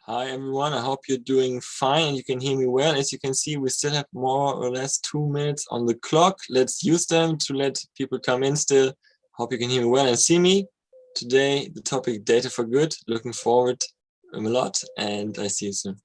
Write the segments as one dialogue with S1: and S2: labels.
S1: Hi everyone, I hope you're doing fine and you can hear me well. As you can see, we still have more or less 2 minutes on the clock. Let's use them to let people come in still. Hope you can hear me well and see me. Today, the topic data for good. Looking forward a lot and I see you soon.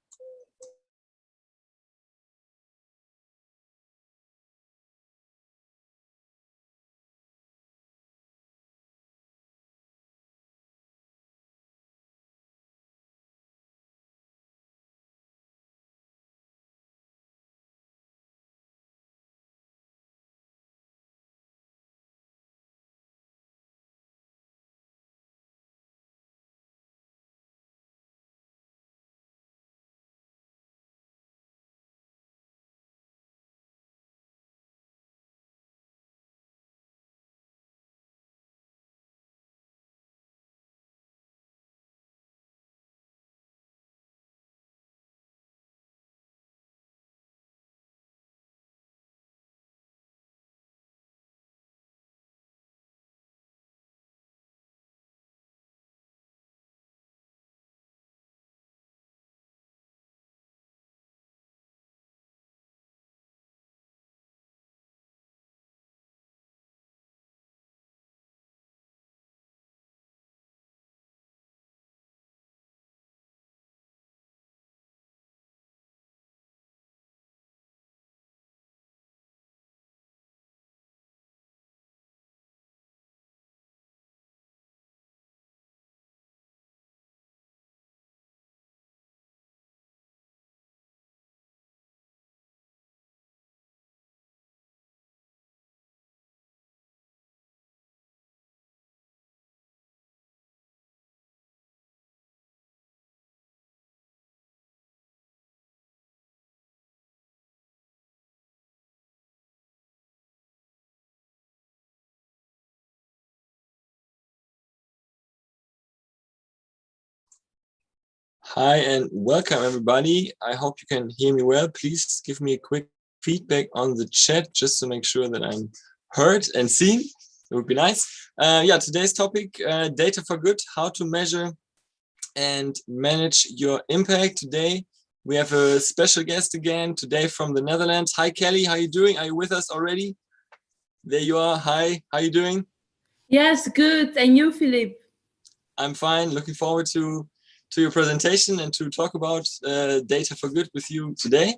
S1: Hi and welcome everybody. I hope you can hear me well. Please give me a quick feedback on the chat just to make sure that I'm heard and seen. It would be nice. Yeah, today's topic, data for good, how to measure and manage your impact. Today we have a special guest again today from the Netherlands. Hi Kelly, how are you doing? Are you with us already? There you are. Hi, how are you doing?
S2: Yes, good. And you, Philippe?
S1: I'm fine. Looking forward to your presentation and to talk about data for good with you today.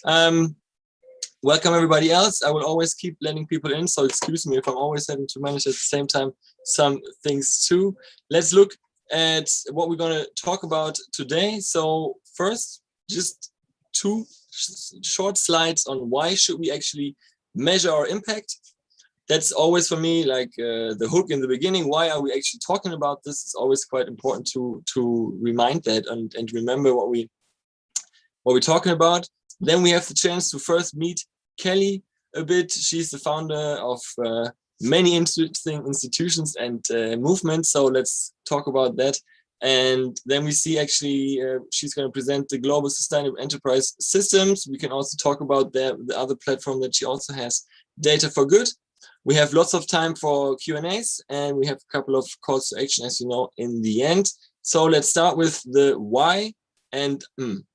S1: Welcome everybody else. I will always keep letting people in, so excuse me if I'm always having to manage at the same time some things too. Let's look at what we're going to talk about today. So first, just two short slides on why should we actually measure our impact. That's always for me like the hook in the beginning. Why are we actually talking about this? It's always quite important to remind that and remember what we're talking about. Then we have the chance to first meet Kelly a bit. She's the founder of many interesting institutions and movements. So let's talk about that. And then we see actually she's going to present the Global Sustainable Enterprise Systems. We can also talk about the other platform that she also has, Data for Good. We have lots of time for Q&As and we have a couple of calls to action, as you know, in the end. So let's start with the why. And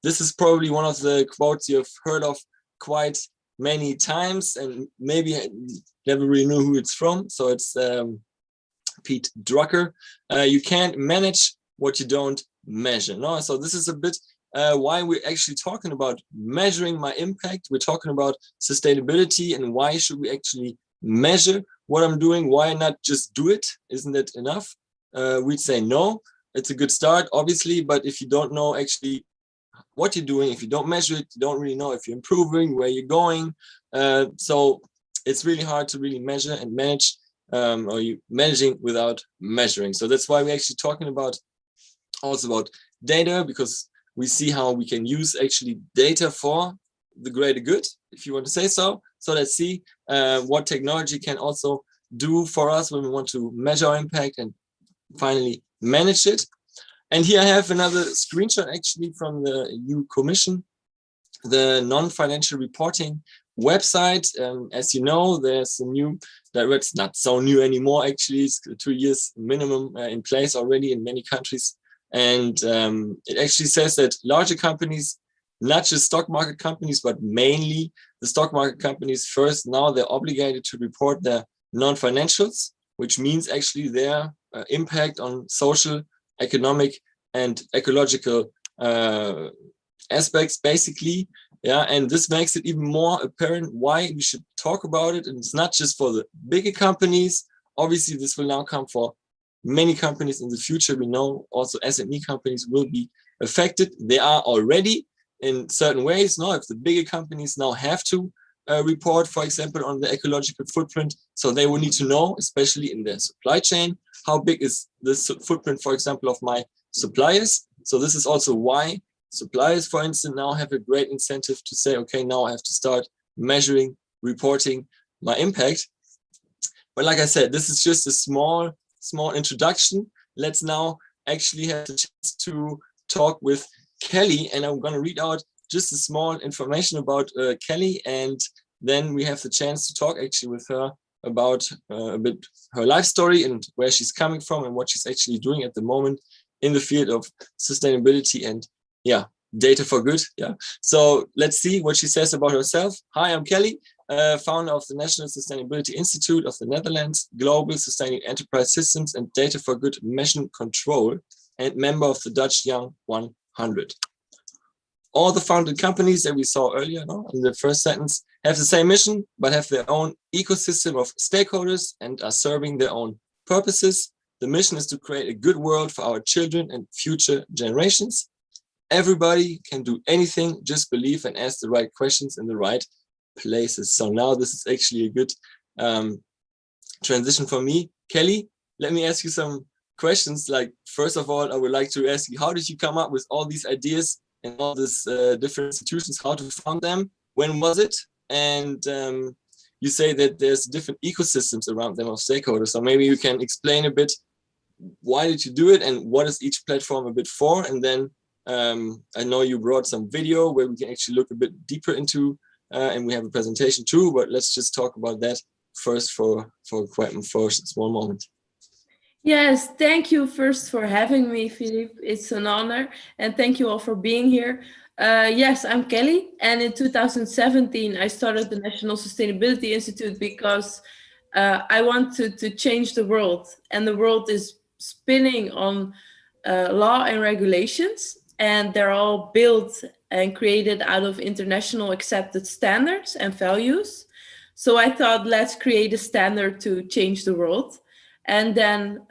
S1: this is probably one of the quotes you've heard of quite many times and maybe never really knew who it's from. So it's Pete Drucker. You can't manage what you don't measure. No? So this is a bit why we're actually talking about measuring my impact. We're talking about sustainability and why should we actually measure what I'm doing? Why not just do it? Isn't it enough? We'd say no. It's a good start, obviously, but if you don't know actually what you're doing, if you don't measure it, you don't really know if you're improving, where you're going. So it's really hard to really measure and manage, or you managing without measuring. So that's why we're actually talking about also about data, because we see how we can use actually data for the greater good, if you want to say so. So let's see what technology can also do for us when we want to measure our impact and finally manage it. And here I have another screenshot actually from the EU Commission, the non-financial reporting website. As you know, there's a new directive, it's not so new anymore actually, it's 2 years minimum in place already in many countries And it actually says that larger companies, not just stock market companies, but mainly the stock market companies first, now they're obligated to report their non-financials, which means actually their impact on social, economic, and ecological aspects, basically. Yeah, and this makes it even more apparent why we should talk about it. And it's not just for the bigger companies. Obviously, this will now come for many companies in the future. We know also SME companies will be affected. They are already in certain ways. Now, if the bigger companies now have to report, for example, on the ecological footprint, so they will need to know, especially in their supply chain, how big is the footprint, for example, of my suppliers. So this is also why suppliers, for instance, now have a great incentive to say, okay, now I have to start measuring, reporting my impact. But like I said, this is just a small introduction. Let's now actually have the chance to talk with Kelly, and I'm going to read out just a small information about Kelly, and then we have the chance to talk actually with her about a bit her life story and where she's coming from and what she's actually doing at the moment in the field of sustainability and data for good. So let's see what she says about herself. Hi, I'm Kelly, founder of the National Sustainability Institute of the Netherlands, Global Sustaining Enterprise Systems and Data for Good Mission Control, and member of the Dutch Young 100. All the founded companies that we saw earlier in the first sentence have the same mission, but have their own ecosystem of stakeholders and are serving their own purposes. The mission is to create a good world for our children and future generations. Everybody can do anything, just believe and ask the right questions in the right places. So now this is actually a good transition for me. Kelly, let me ask you some questions. Like, first of all, I would like to ask you, how did you come up with all these ideas and all these different institutions, how to found them? When was it? And you say that there's different ecosystems around them of stakeholders. So maybe you can explain a bit, why did you do it and what is each platform a bit for? And then I know you brought some video where we can actually look a bit deeper into, and we have a presentation too, but let's just talk about that first for a small moment.
S2: Yes, thank you first for having me, Philippe. It's an honor, and thank you all for being here. Yes, I'm Kelly, and in 2017, I started the National Sustainability Institute because I wanted to change the world, and the world is spinning on law and regulations, and they're all built and created out of international accepted standards and values. So I thought, let's create a standard to change the world. And then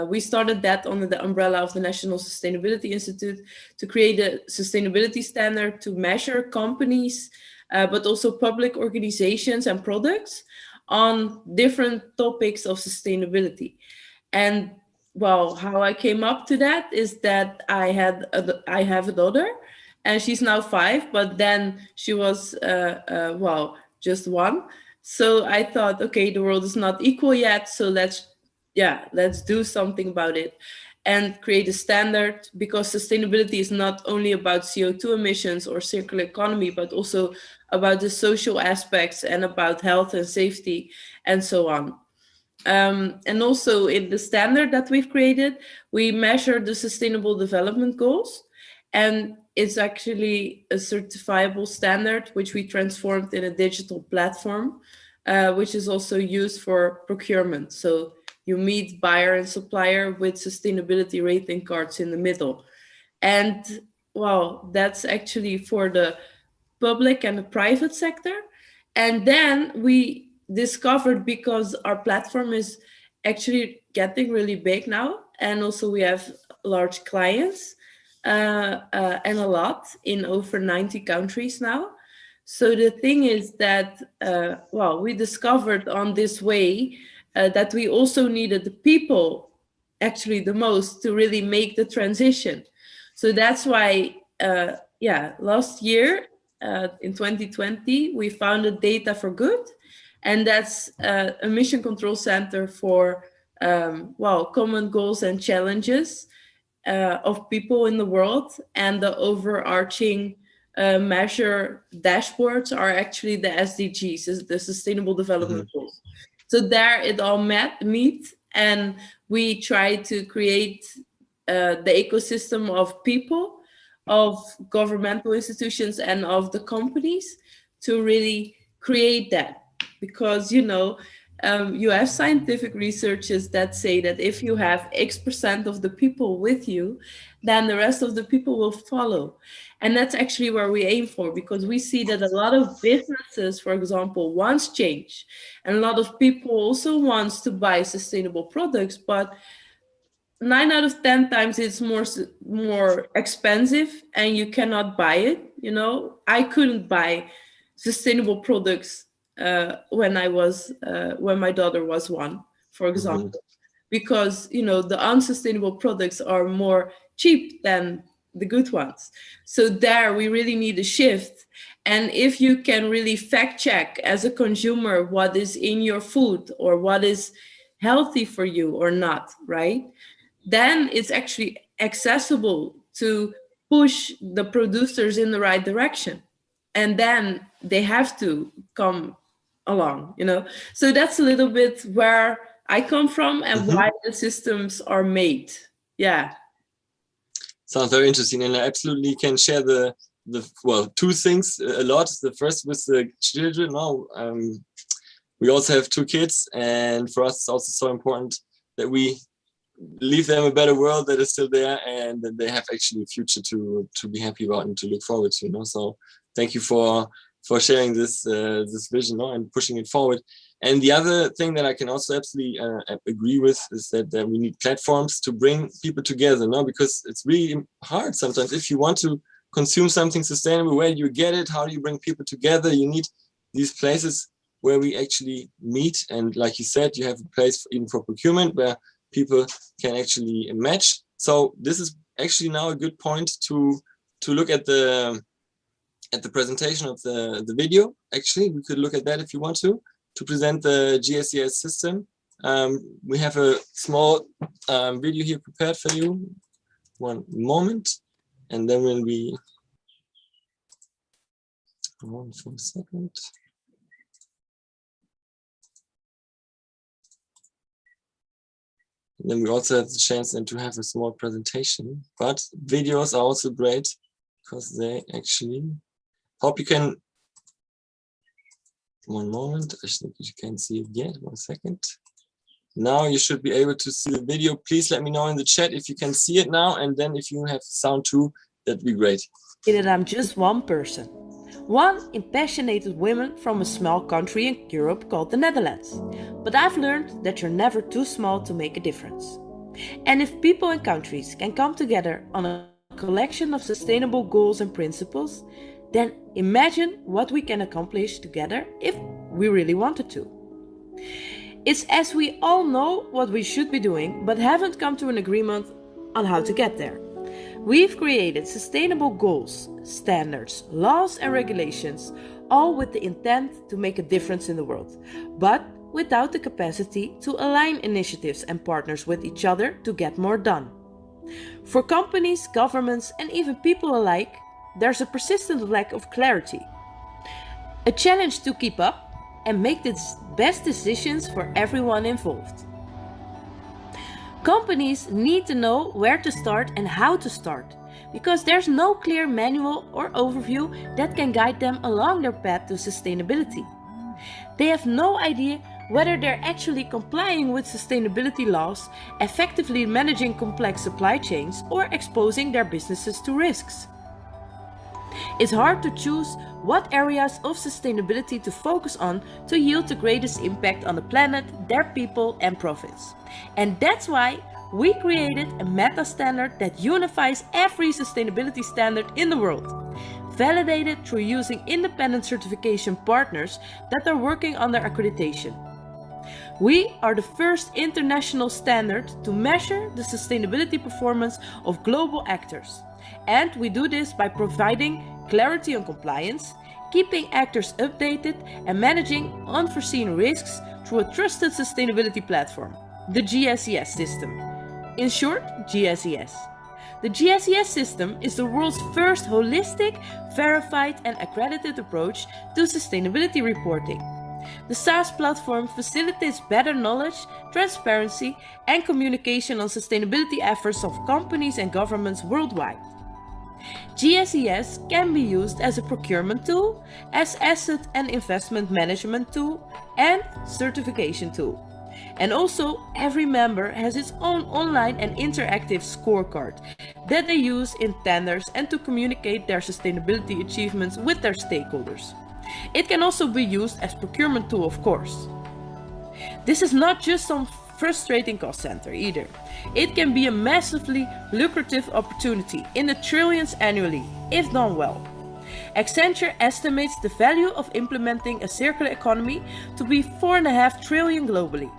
S2: we started that under the umbrella of the National Sustainability Institute to create a sustainability standard to measure companies, but also public organizations and products on different topics of sustainability. And well, how I came up to that is that I have a daughter, and she's now 5, but then she was just 1. So I thought, okay, the world is not equal yet, so let's do something about it and create a standard, because sustainability is not only about CO2 emissions or circular economy, but also about the social aspects and about health and safety and so on. And also in the standard that we've created, we measure the Sustainable Development Goals, and it's actually a certifiable standard which we transformed in a digital platform, which is also used for procurement. So you meet buyer and supplier with sustainability rating cards in the middle. And well, that's actually for the public and the private sector. And then we discovered, because our platform is actually getting really big now, and also we have large clients and a lot in over 90 countries now. So the thing is that, we discovered on this way that we also needed the people actually the most to really make the transition. So that's why, last year in 2020, we founded Data for Good, and that's a mission control center for common goals and challenges of people in the world. And the overarching measure dashboards are actually the SDGs, is the Sustainable Development Goals. So there it all meet, and we try to create the ecosystem of people, of governmental institutions, and of the companies to really create that. Because, you have scientific researches that say that if you have X% of the people with you, then the rest of the people will follow. And that's actually where we aim for, because we see that a lot of businesses, for example, wants change. And a lot of people also wants to buy sustainable products, but 9 out of 10 times it's more expensive and you cannot buy it. I couldn't buy sustainable products when my daughter was 1, for example, because the unsustainable products are more cheap than the good ones. So there we really need a shift. And if you can really fact check as a consumer what is in your food or what is healthy for you or not, right, then it's actually accessible to push the producers in the right direction. And then they have to come along. So that's a little bit where I come from and why the systems are made. Yeah.
S1: Sounds very interesting, and I absolutely can share the two things a lot. The first with the children. We also have 2 kids, and for us it's also so important that we leave them a better world that is still there, and that they have actually a future to be happy about and to look forward to. So thank you for sharing this vision, and pushing it forward. And the other thing that I can also absolutely agree with is that we need platforms to bring people together, because it's really hard sometimes. If you want to consume something sustainable, where do you get it? How do you bring people together? You need these places where we actually meet. And like you said, you have a place even for procurement where people can actually match. So this is actually now a good point to look at the presentation of the video. Actually, we could look at that if you want to present the GSES system. We have a small video here prepared for you. One moment, and then when we hold on for a second. And then we also have the chance then to have a small presentation, but videos are also great because they actually hope you can. One moment, I think you can't see it yet. 1 second. Now you should be able to see the video. Please let me know in the chat if you can see it now, and then if you have sound too, that'd be great.
S3: That I'm just one person. One impassioned woman from a small country in Europe called the Netherlands. But I've learned that you're never too small to make a difference. And if people and countries can come together on a collection of sustainable goals and principles, then imagine what we can accomplish together if we really wanted to. It's as we all know what we should be doing, but haven't come to an agreement on how to get there. We've created sustainable goals, standards, laws and regulations, all with the intent to make a difference in the world, but without the capacity to align initiatives and partners with each other to get more done. For companies, governments, and even people alike, there's a persistent lack of clarity. A challenge to keep up and make the best decisions for everyone involved. Companies need to know where to start and how to start, because there's no clear manual or overview that can guide them along their path to sustainability. They have no idea whether they're actually complying with sustainability laws, effectively managing complex supply chains, or exposing their businesses to risks. It's hard to choose what areas of sustainability to focus on to yield the greatest impact on the planet, their people, and profits. And that's why we created a meta standard that unifies every sustainability standard in the world, validated through using independent certification partners that are working on their accreditation. We are the first international standard to measure the sustainability performance of global actors. And we do this by providing clarity on compliance, keeping actors updated, and managing unforeseen risks through a trusted sustainability platform, the GSES System. In short, GSES. The GSES System is the world's first holistic, verified, and accredited approach to sustainability reporting. The SaaS platform facilitates better knowledge, transparency, and communication on sustainability efforts of companies and governments worldwide. GSES can be used as a procurement tool, as asset and investment management tool, and certification tool. And also, every member has its own online and interactive scorecard that they use in tenders and to communicate their sustainability achievements with their stakeholders. It can also be used as procurement tool, of course. This is not just some frustrating cost center either. It can be a massively lucrative opportunity in the trillions annually, if done well. Accenture estimates the value of implementing a circular economy to be 4.5 trillion globally.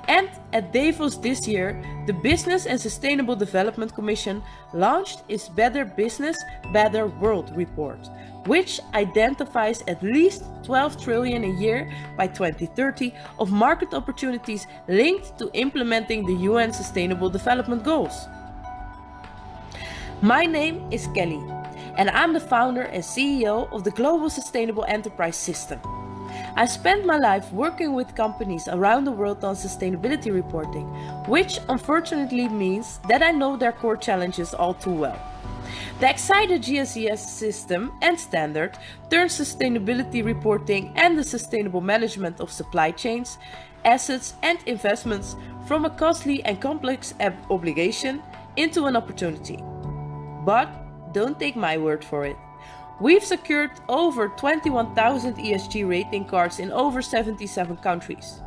S3: And at Davos this year, the Business and Sustainable Development Commission launched its Better Business, Better World report, which identifies at least 12 trillion a year by 2030 of market opportunities linked to implementing the UN Sustainable Development Goals. My name is Kelly, and I'm the founder and CEO of the Global Sustainable Enterprise System. I spent my life working with companies around the world on sustainability reporting, which unfortunately means that I know their core challenges all too well. The excited GSES system and standard turns sustainability reporting and the sustainable management of supply chains, assets and investments from a costly and complex obligation into an opportunity. But don't take my word for it. We've secured over 21,000 ESG rating cards in over 77 countries.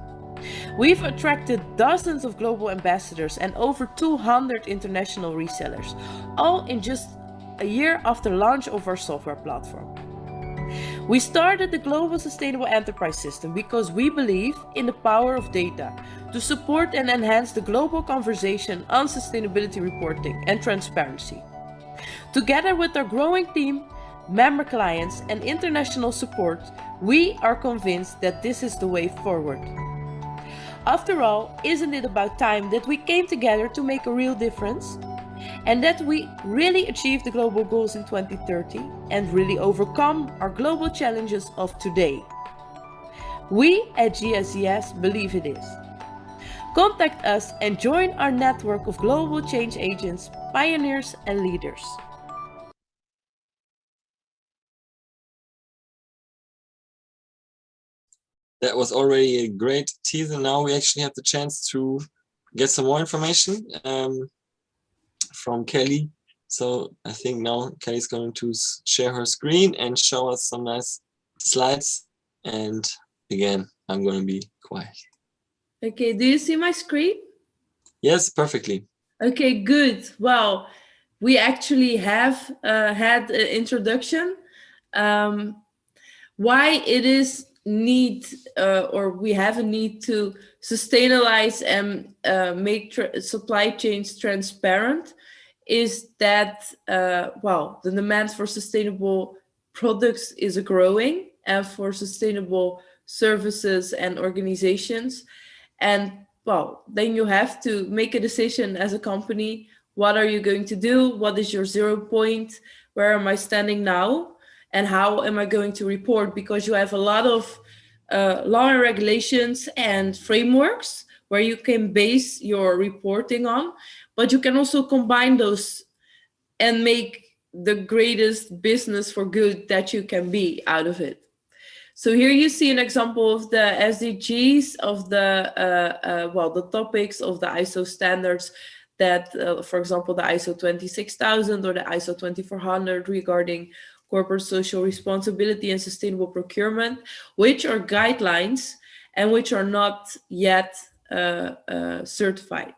S3: We've attracted dozens of global ambassadors and over 200 international resellers, all in just a year after launch of our software platform. We started the Global Sustainable Enterprise System because we believe in the power of data to support and enhance the global conversation on sustainability reporting and transparency. Together with our growing team, member clients and international support, we are convinced that this is the way forward. After all, isn't it about time that we came together to make a real difference? And that we really achieve the global goals in 2030 and really overcome our global challenges of today? We at GSES believe it is. Contact us and join our network of global change agents, pioneers and leaders.
S1: That was already a great teaser. Now we actually have the chance to get some more information from Kelly. So I think now Kelly's going to share her screen and show us some nice slides. And again, I'm going to be quiet.
S2: Okay, do you see my screen?
S1: Yes, perfectly.
S2: Okay, good. Well, we actually have had an introduction. Why it is need or we have a need to sustainalize and make supply chains transparent is that well, the demand for sustainable products is growing and for sustainable services and organizations. And well, then you have to make a decision as a company. What are you going to do? What is your 0 point? Where am I standing now? And how am I going to report? Because you have a lot of law and regulations and frameworks where you can base your reporting on, but you can also combine those and make the greatest business for good that you can be out of it. So here you see an example of the SDGs of the, well, the topics of the ISO standards that, for example, the ISO 26000 or the ISO 2400 regarding corporate social responsibility and sustainable procurement, which are guidelines and which are not yet certifiable.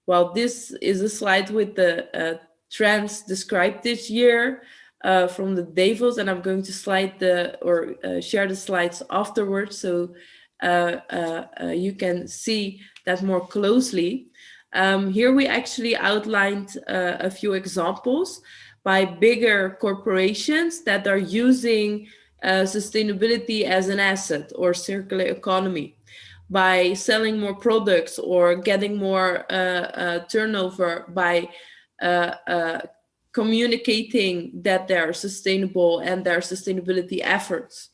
S2: Well, this is a slide with the trends described this year from the Davos, and I'm going to share the slides afterwards so you can see that more closely. Here we actually outlined a few examples by bigger corporations that are using sustainability as an asset or circular economy by selling more products or getting more turnover by communicating that they're sustainable and their sustainability efforts.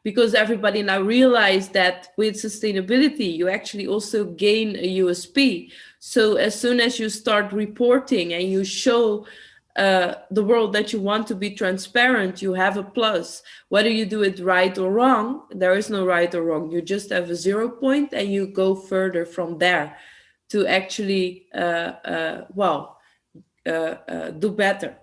S2: because everybody now realize that with sustainability, you actually also gain a USP. So as soon as you start reporting and you show the world that you want to be transparent, you have a plus. Whether you do it right or wrong, there is no right or wrong. You just have a 0 point and you go further from there to actually, do better.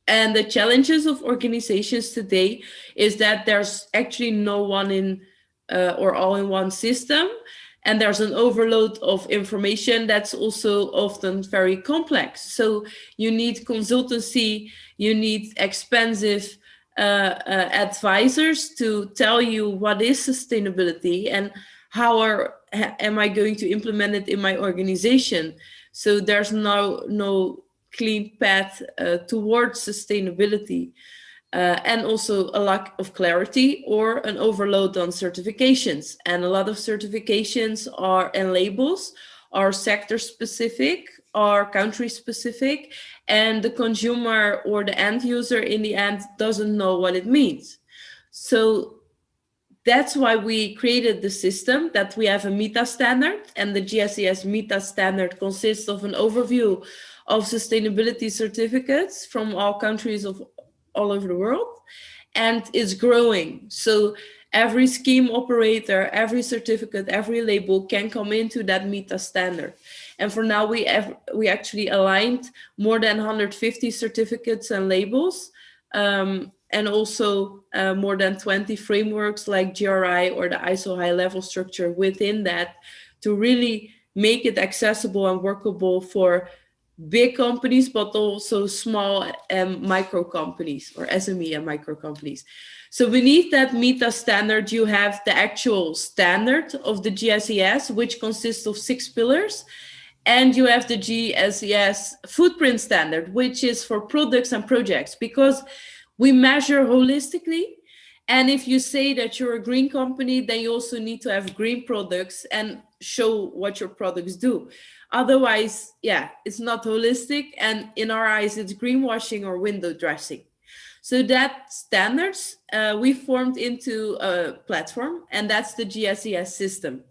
S2: And the challenges of organizations today is that there's actually no one in or all-in-one system, and there's an overload of information that's also often very complex. So you need consultancy, you need expensive advisors to tell you what is sustainability and how am I going to implement it in my organization. So there's no clean path towards sustainability, and also a lack of clarity or an overload on certifications. And a lot of certifications and labels are sector specific, are country specific, and the consumer or the end user in the end doesn't know what it means. So that's why we created the system, that we have a meta standard, and the GSES meta standard consists of an overview of sustainability certificates from all countries of all over the world, and it's growing. So every scheme operator, every certificate, every label can come into that meta standard. And for now, we actually aligned more than 150 certificates and labels, and also more than 20 frameworks like GRI or the ISO high level structure within that, to really make it accessible and workable for big companies, but also small and micro companies, or SME and micro companies. So beneath that meta standard, you have the actual standard of the GSES, which consists of 6 pillars. And you have the GSES footprint standard, which is for products and projects, because we measure holistically. And if you say that you're a green company, then you also need to have green products and show what your products do. Otherwise, yeah, it's not holistic. And in our eyes, it's greenwashing or window dressing. So that standards we formed into a platform, and that's the GSES system.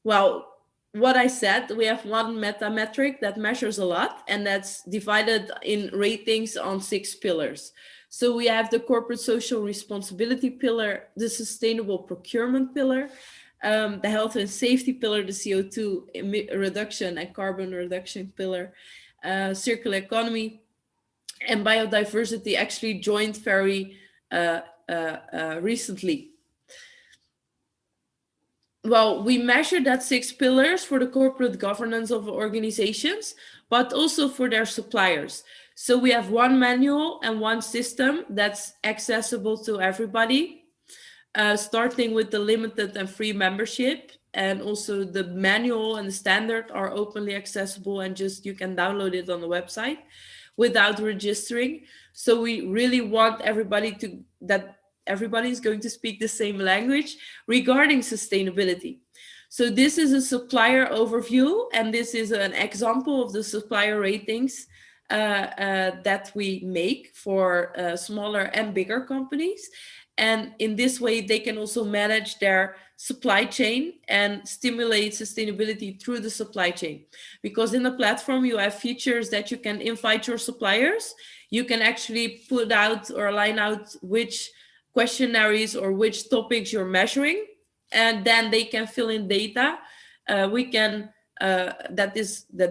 S2: Well, what I said, we have one meta metric that measures a lot, and that's divided in ratings on 6 pillars. So we have the corporate social responsibility pillar, the sustainable procurement pillar, the health and safety pillar, the CO2 reduction and carbon reduction pillar, circular economy, and biodiversity actually joined very recently. Well, we measure that 6 pillars for the corporate governance of organizations, but also for their suppliers. So we have one manual and one system that's accessible to everybody, starting with the limited and free membership. And also the manual and the standard are openly accessible, and just you can download it on the website without registering. So we really want everybody everybody is going to speak the same language regarding sustainability. So this is a supplier overview, and this is an example of the supplier ratings that we make for smaller and bigger companies. And in this way, they can also manage their supply chain and stimulate sustainability through the supply chain. Because in the platform, you have features that you can invite your suppliers. You can actually put out or line out which questionnaires or which topics you're measuring, and then they can fill in data. That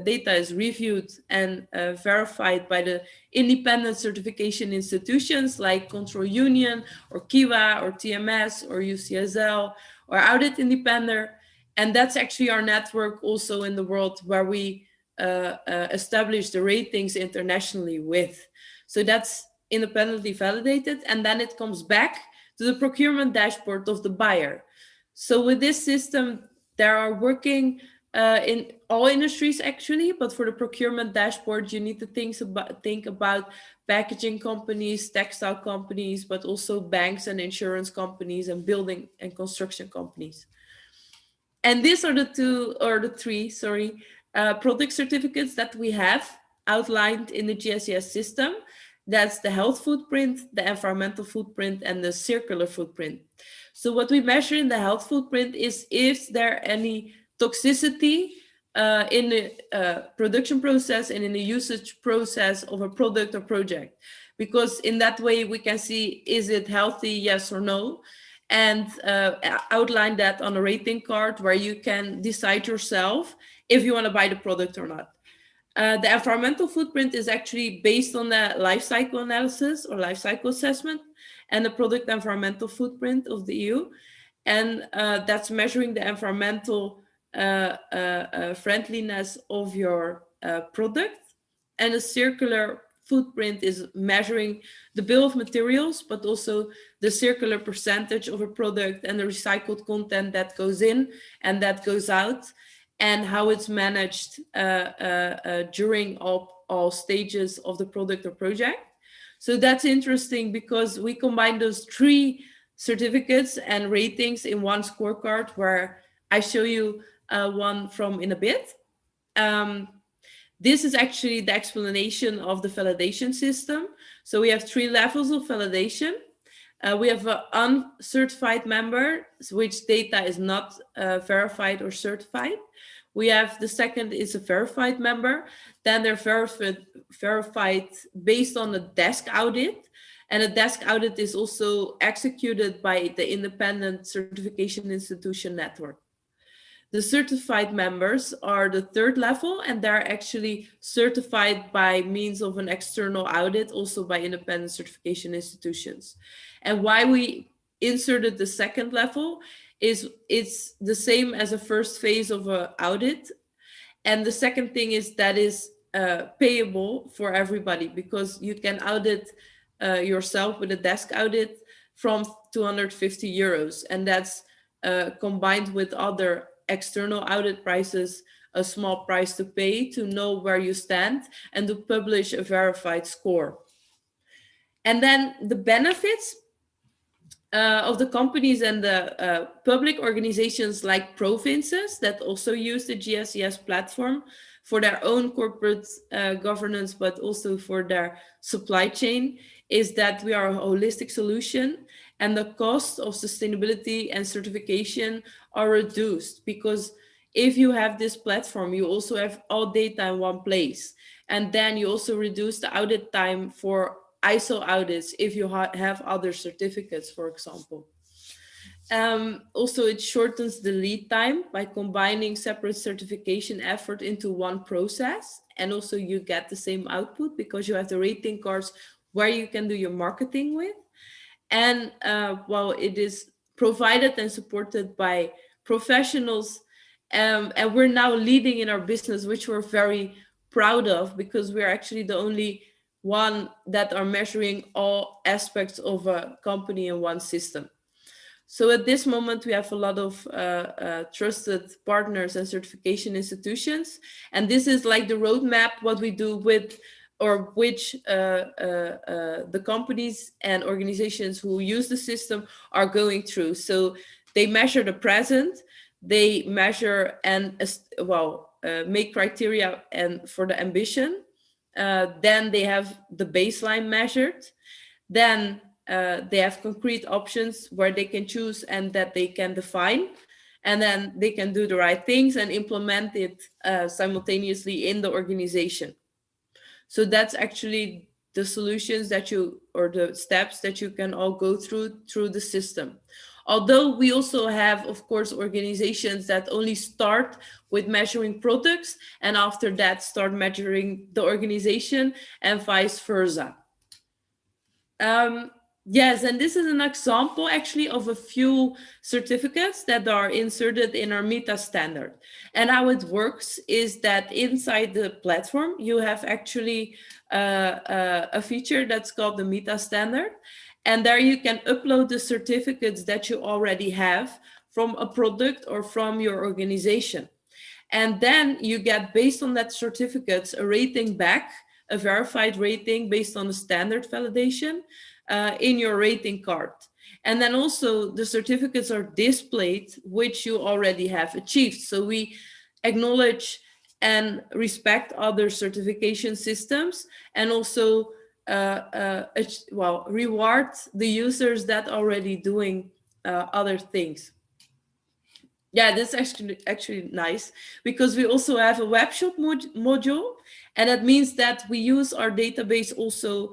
S2: data is reviewed and verified by the independent certification institutions like Control Union or Kiwa or TMS or UCSL or Audit Independent. And that's actually our network also in the world, where we establish the ratings internationally with. So that's independently validated, and then it comes back to the procurement dashboard of the buyer. So with this system, there are working in all industries actually, but for the procurement dashboard, you need to think about packaging companies, textile companies, but also banks and insurance companies and building and construction companies. And these are the three product certificates that we have outlined in the GSES system. That's the health footprint, the environmental footprint, and the circular footprint. So what we measure in the health footprint is there any toxicity in the production process and in the usage process of a product or project? Because in that way we can see, is it healthy, yes or no? And outline that on a rating card where you can decide yourself if you want to buy the product or not. The environmental footprint is actually based on the life cycle analysis or life cycle assessment and the product environmental footprint of the EU. And that's measuring the environmental friendliness of your product. And the circular footprint is measuring the bill of materials, but also the circular percentage of a product and the recycled content that goes in and that goes out, and how it's managed during all stages of the product or project. So that's interesting because we combine those 3 certificates and ratings in one scorecard, where I show you one from in a bit. This is actually the explanation of the validation system. So we have 3 levels of validation. We have an uncertified member, which data is not verified or certified. We have the second is a verified member. Then they're verified based on a desk audit. And a desk audit is also executed by the independent certification institution network. The certified members are the 3rd level, and they're actually certified by means of an external audit, also by independent certification institutions. And why we inserted the 2nd level is it's the same as a first phase of an audit. And the second thing is that is payable for everybody, because you can audit yourself with a desk audit from 250 euros. And that's combined with other external audit prices, a small price to pay to know where you stand and to publish a verified score. And then the benefits of the companies and the public organizations like provinces that also use the GSES platform for their own corporate governance, but also for their supply chain, is that we are a holistic solution, and the cost of sustainability and certification are reduced, because if you have this platform, you also have all data in one place. And then you also reduce the audit time for ISO audits if you have other certificates, for example. Also, it shortens the lead time by combining separate certification effort into one process. And also you get the same output because you have the rating cards where you can do your marketing with. And well, it is provided and supported by professionals. And we're now leading in our business, which we're very proud of, because we're actually the only one that are measuring all aspects of a company in one system. So at this moment, we have a lot of trusted partners and certification institutions. And this is like the roadmap, what we do with, or which the companies and organizations who use the system are going through. So they measure the present, they measure and make criteria and for the ambition. Then they have the baseline measured. Then they have concrete options where they can choose and that they can define. And then they can do the right things and implement it simultaneously in the organization. So that's actually the solutions that you, or the steps that you can all go through the system. Although we also have, of course, organizations that only start with measuring products and after that start measuring the organization and vice versa. Yes, and this is an example actually of a few certificates that are inserted in our meta standard. And how it works is that inside the platform, you have actually a feature that's called the meta standard. And there you can upload the certificates that you already have from a product or from your organization. And then you get, based on that certificates, a rating back, a verified rating based on the standard validation in your rating card. And then also the certificates are displayed, which you already have achieved. So we acknowledge and respect other certification systems and also reward the users that already doing other things. Yeah, that's actually nice, because we also have a web shop module, and that means that we use our database also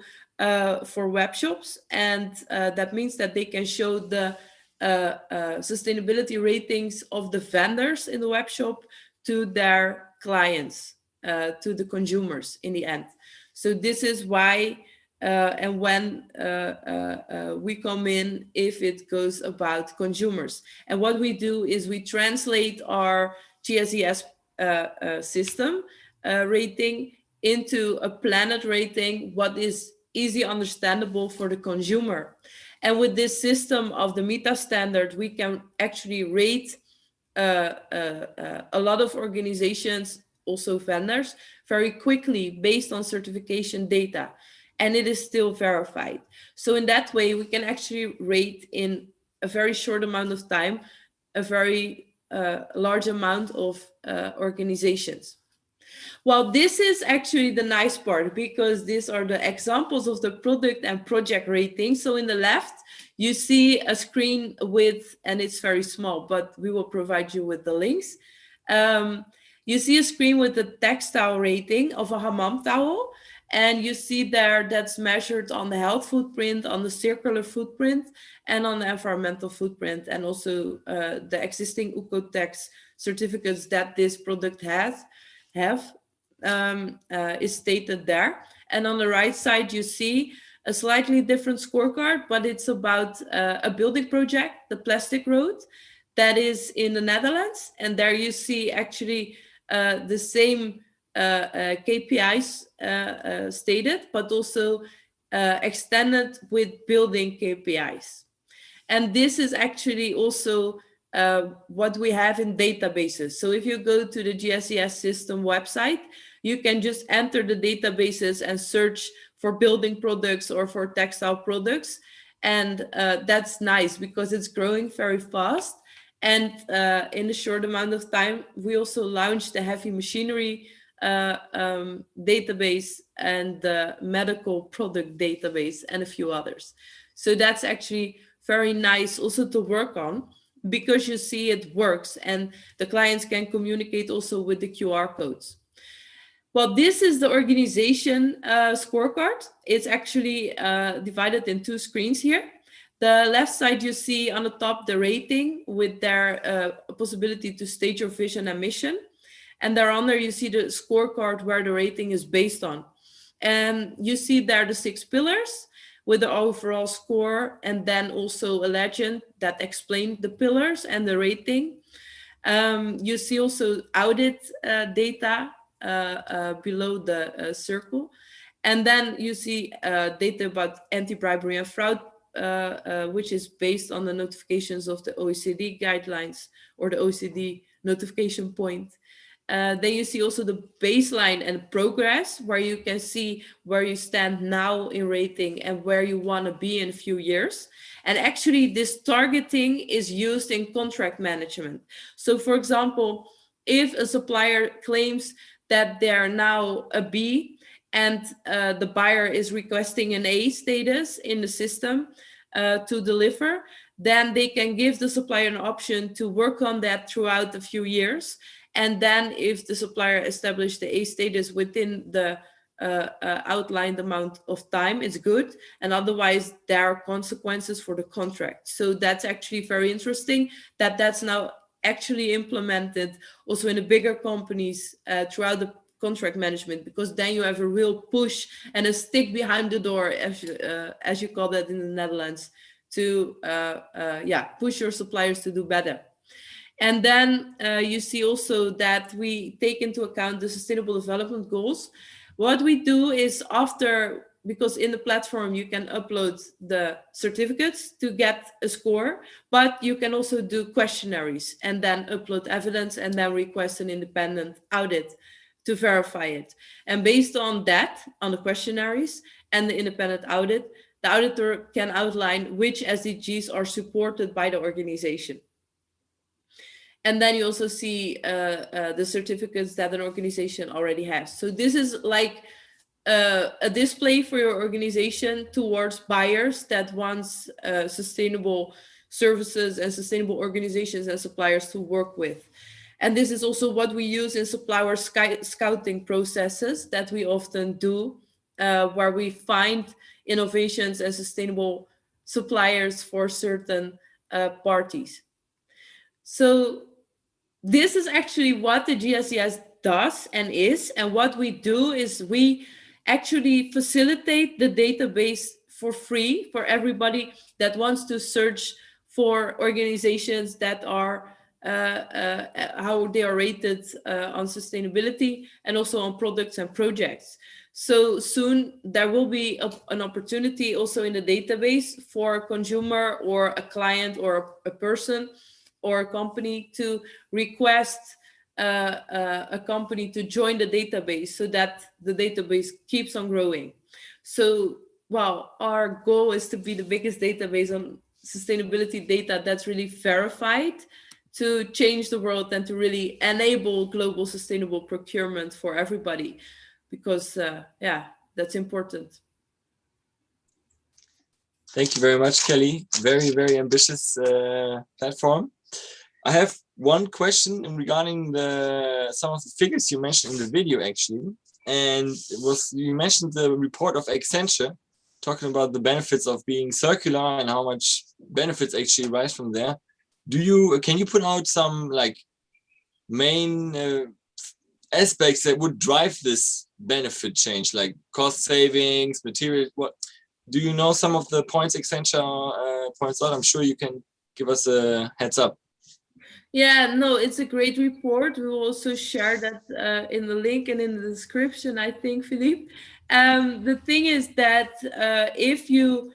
S2: for web shops, and that means that they can show the sustainability ratings of the vendors in the web shop to their clients, to the consumers in the end. So this is why and when we come in, if it goes about consumers. And what we do is we translate our GSES system rating into a planet rating, what is easy understandable for the consumer. And with this system of the meta standard, we can actually rate a lot of organizations, also vendors, very quickly based on certification data. And it is still verified. So in that way, we can actually rate in a very short amount of time a very large amount of organizations. Well, this is actually the nice part, because these are the examples of the product and project rating. So in the left, you see a screen with, and it's very small, but we will provide you with the links. You see a screen with the textile rating of a hammam towel. And you see there that's measured on the health footprint, on the circular footprint, and on the environmental footprint, and also the existing Oecotex certificates that this product have is stated there. And on the right side, you see a slightly different scorecard, but it's about a building project, the Plastic Road, that is in the Netherlands. And there you see actually the same KPIs stated, but also extended with building KPIs. And this is actually also what we have in databases. So if you go to the GSES System website, you can just enter the databases and search for building products or for textile products. And that's nice, because it's growing very fast. And in a short amount of time, we also launched the heavy machinery database and the medical product database and a few others. So that's actually very nice also to work on, because you see it works and the clients can communicate also with the QR codes. Well, this is the organization scorecard. It's actually divided in two screens here. The left side, you see on the top the rating with their possibility to state your vision and mission. And there under you see the scorecard where the rating is based on. And you see there the 6 pillars with the overall score, and then also a legend that explained the pillars and the rating. You see also audit data below the circle. And then you see data about anti-bribery and fraud, which is based on the notifications of the OECD guidelines or the OECD notification point. Then you see also the baseline and progress, where you can see where you stand now in rating and where you want to be in a few years. And actually this targeting is used in contract management. So for example, if a supplier claims that they're now a B and the buyer is requesting an A status in the system to deliver, then they can give the supplier an option to work on that throughout a few years. And then if the supplier established the A status within the outlined amount of time, it's good. And otherwise, there are consequences for the contract. So that's actually very interesting that that's now actually implemented also in the bigger companies throughout the contract management, because then you have a real push and a stick behind the door, as you call that in the Netherlands, to push your suppliers to do better. And then you see also that we take into account the Sustainable Development Goals. What we do is after, because in the platform you can upload the certificates to get a score, but you can also do questionnaires and then upload evidence and then request an independent audit to verify it. And based on that, on the questionnaires and the independent audit, the auditor can outline which SDGs are supported by the organization. And then you also see the certificates that an organization already has. So this is like a display for your organization towards buyers that wants sustainable services and sustainable organizations and suppliers to work with. And this is also what we use in supplier scouting processes that we often do, where we find innovations and sustainable suppliers for certain parties. So this is actually what the GSES does and is. And what we do is we actually facilitate the database for free for everybody that wants to search for organizations that are how they are rated on sustainability and also on products and projects. So soon there will be an opportunity also in the database for a consumer or a client or a person or a company to request a company to join the database so that the database keeps on growing. So, well, our goal is to be the biggest database on sustainability data that's really verified, to change the world and to really enable global sustainable procurement for everybody, because yeah, that's important.
S1: Thank you very much, Kelly. Very, very ambitious platform. I have one question regarding some of the figures you mentioned in the video, actually. And it was, you mentioned the report of Accenture talking about the benefits of being circular and how much benefits actually rise from there. Can you put out some like main aspects that would drive this benefit change, like cost savings, material? What do you know? Some of the points Accenture points out. I'm sure you can give us a heads up.
S2: Yeah, no, it's a great report. We will also share that in the link and in the description, I think, Philippe. The thing is that if you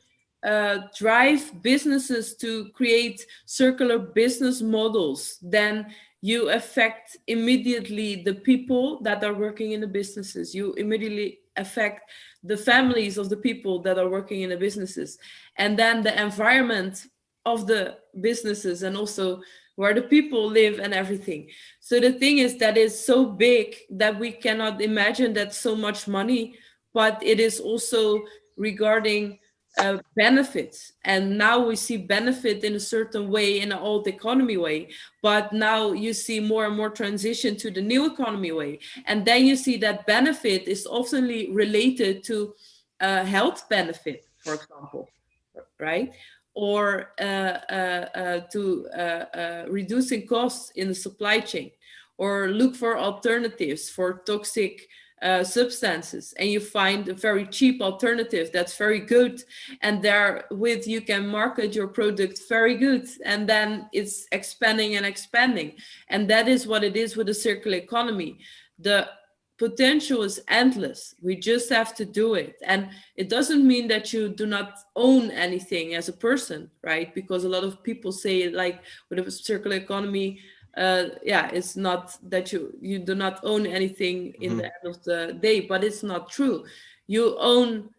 S2: drive businesses to create circular business models, then you affect immediately the people that are working in the businesses. You immediately affect the families of the people that are working in the businesses, and then the environment of the businesses, and also where the people live and everything. So the thing is that it's so big that we cannot imagine that so much money, but it is also regarding benefits. And now we see benefit in a certain way, in an old economy way, but now you see more and more transition to the new economy way. And then you see that benefit is often related to health benefit, for example, right? Or to reducing costs in the supply chain, or look for alternatives for toxic substances, and you find a very cheap alternative that's very good, and therewith you can market your product very good, and then it's expanding and expanding. And that is what it is with the circular economy. The potential is endless. We just have to do it. And it doesn't mean that you do not own anything as a person, right? Because a lot of people say, like, with a circular economy, yeah, it's not that you do not own anything in the end of the day, but it's not true. You own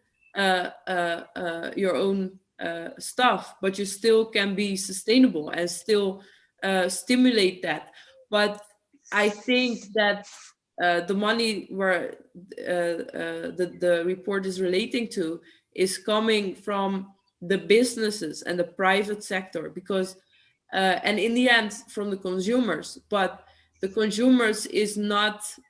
S2: your own stuff, but you still can be sustainable and still stimulate that. But I think that the money where the report is relating to is coming from the businesses and the private sector, because and in the end from the consumers, but the consumers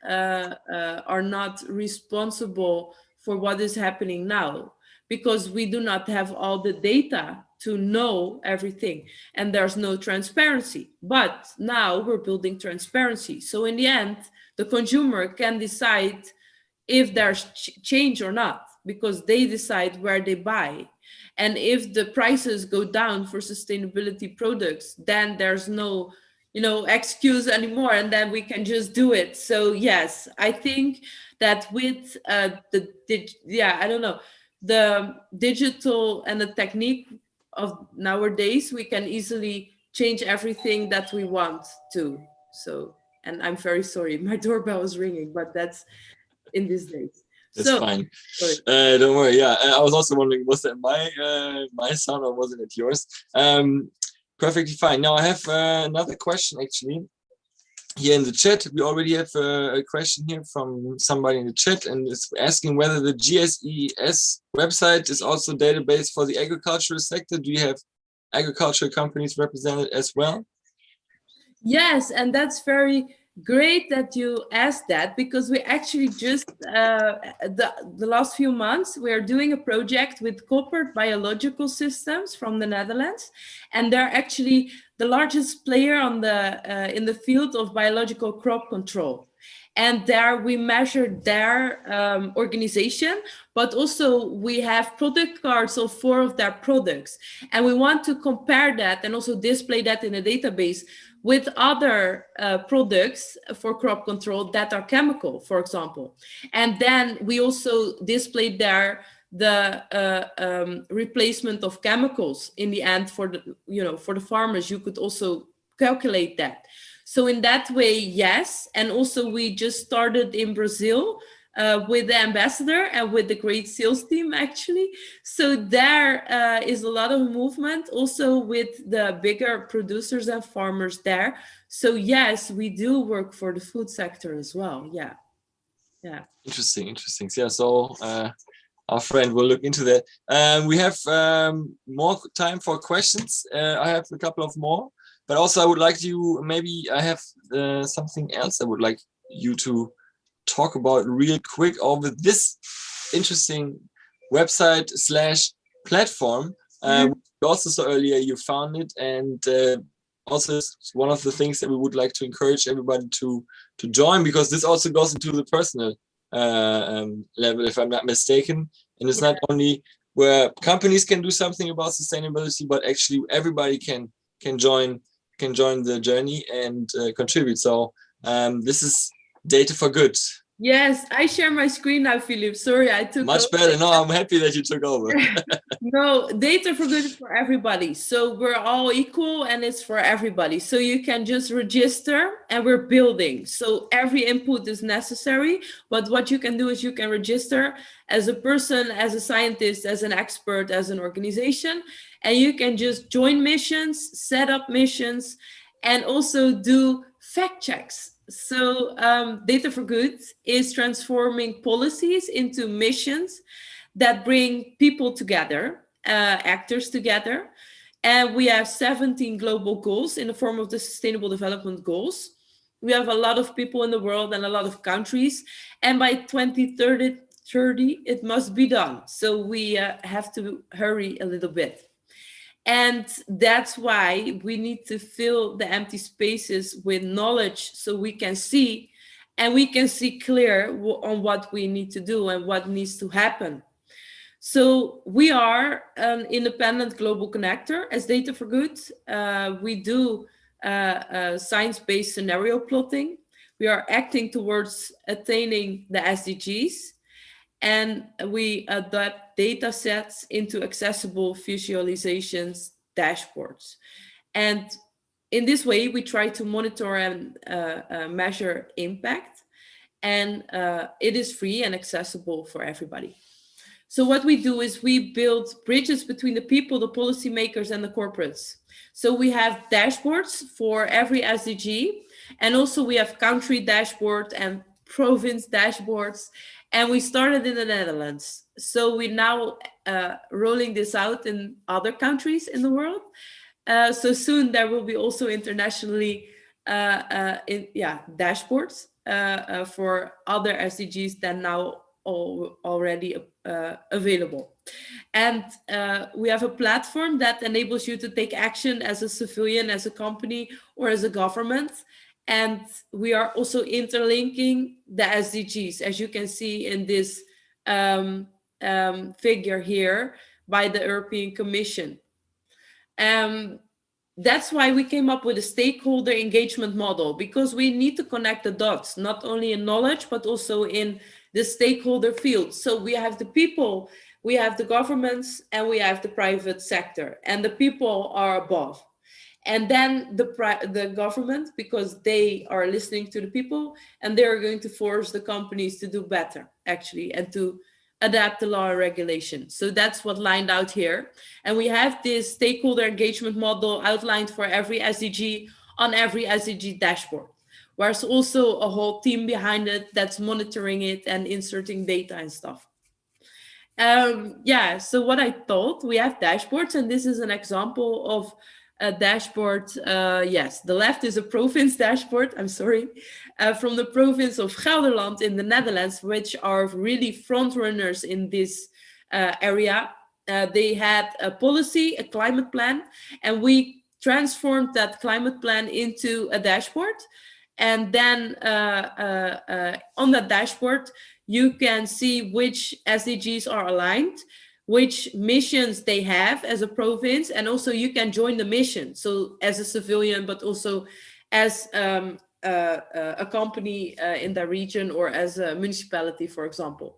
S2: are not responsible for what is happening now, because we do not have all the data to know everything, and there's no transparency. But now we're building transparency, so in the end the consumer can decide if there's change or not, because they decide where they buy. And if the prices go down for sustainability products, then there's no excuse anymore, and then we can just do it. So yes, I think that with the digital and the technique of nowadays, we can easily change everything that we want to. So, and I'm very sorry, my doorbell is ringing, but that's in these days.
S1: That's fine. Don't worry. Yeah, I was also wondering, was that my sound or wasn't it yours? Perfectly fine. Now I have another question, actually. here in the chat, we already have a question here from somebody in the chat, and it's asking whether the GSES website is also a database for the agricultural sector. Do you have agricultural companies represented as well?
S2: Yes, and that's very great that you asked that, because we actually just the last few months we're doing a project with Corporate Biological Systems from the Netherlands, and they're actually the largest player on the in the field of biological crop control. And there we measure their organization, but also we have product cards of 4 of their products, and we want to compare that and also display that in a database with other products for crop control that are chemical, for example. And then we also display there the replacement of chemicals in the end for the, you know, for the farmers. You could also calculate that. So in that way, yes. And also we just started in Brazil with the ambassador and with the great sales team, actually. So there is a lot of movement also with the bigger producers and farmers there. So yes, we do work for the food sector as well. Yeah. Yeah.
S1: Interesting. Yeah, so our friend will look into that. We have more time for questions. I have a couple of more, but also I would like you, maybe I have something else I would like you to talk about real quick over this interesting website / platform. We also saw earlier you found it, and also it's one of the things that we would like to encourage everybody to join, because this also goes into the personal level, if I'm not mistaken. And it's not only where companies can do something about sustainability, but actually everybody can join the journey and contribute. So this is Data for Good.
S2: Yes, I share my screen now, Philip. Sorry, I took
S1: much
S2: over.
S1: better. No, I'm happy that you took over.
S2: No, Data for Good is for everybody. So we're all equal and it's for everybody. So you can just register, and we're building. So every input is necessary. But what you can do is you can register as a person, as a scientist, as an expert, as an organization, and you can just join missions, set up missions, and also do fact checks. So Data for Good is transforming policies into missions that bring people together, actors together. And we have 17 global goals in the form of the Sustainable Development Goals. We have a lot of people in the world and a lot of countries. And by 2030, it must be done. So we have to hurry a little bit. And that's why we need to fill the empty spaces with knowledge, so we can see, and we can see clear on what we need to do and what needs to happen. So we are an independent global connector as Data for Good. We do science-based scenario plotting. We are acting towards attaining the SDGs. And we adapt data sets into accessible visualizations, dashboards. And in this way, we try to monitor and measure impact. And it is free and accessible for everybody. So what we do is we build bridges between the people, the policymakers, and the corporates. So we have dashboards for every SDG. And also we have country dashboard and province dashboards. And we started in the Netherlands. So we're now rolling this out in other countries in the world. So soon there will be also internationally dashboards for other SDGs than now already available. And we have a platform that enables you to take action as a civilian, as a company, or as a government. And we are also interlinking the SDGs, as you can see in this figure here by the European Commission. That's why we came up with a stakeholder engagement model, because we need to connect the dots, not only in knowledge, but also in the stakeholder field. So we have the people, we have the governments, and we have the private sector, and the people are above. And then the government, because they are listening to the people, and they're going to force the companies to do better, actually, and to adapt the law and regulation. So that's what lined out here. And we have this stakeholder engagement model outlined for every SDG on every SDG dashboard. Whereas also a whole team behind it that's monitoring it and inserting data and stuff. Yeah, so what I thought, we have dashboards, and this is an example of a dashboard. Yes, the left is a province dashboard, I'm sorry, from the province of Gelderland in the Netherlands, which are really front runners in this area. They had a policy, a climate plan, and we transformed that climate plan into a dashboard. And then on that dashboard, you can see which SDGs are aligned, which missions they have as a province, and also you can join the mission. So as a civilian, but also as a company in the region, or as a municipality, for example.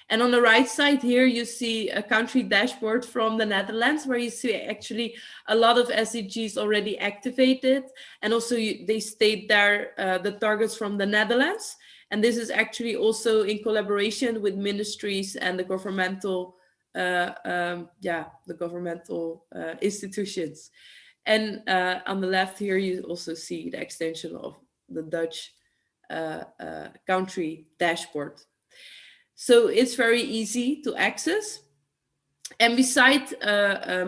S2: And on the right side here, you see a country dashboard from the Netherlands, where you see actually a lot of SDGs already activated. And also they state there the targets from the Netherlands. And this is actually also in collaboration with ministries and the governmental, institutions. And on the left here, you also see the extension of the Dutch country dashboard. So it's very easy to access. And beside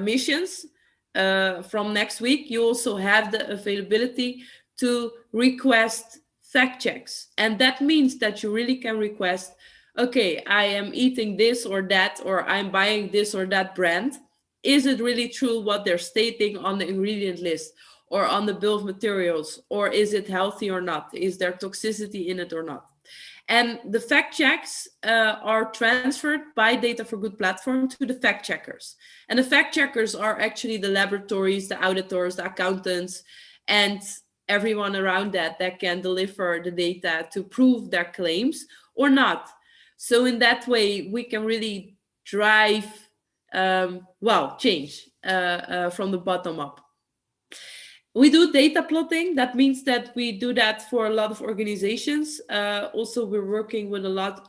S2: missions, from next week, you also have the availability to request fact checks. And that means that you really can request, okay, I am eating this or that, or I'm buying this or that brand. Is it really true what they're stating on the ingredient list or on the bill of materials? Or is it healthy or not? Is there toxicity in it or not? And the fact checks are transferred by Data for Good platform to the fact checkers. And the fact checkers are actually the laboratories, the auditors, the accountants, and everyone around that can deliver the data to prove their claims or not. So in that way, we can really drive, change from the bottom up. We do data plotting. That means that we do that for a lot of organizations. Also, we're working with a lot of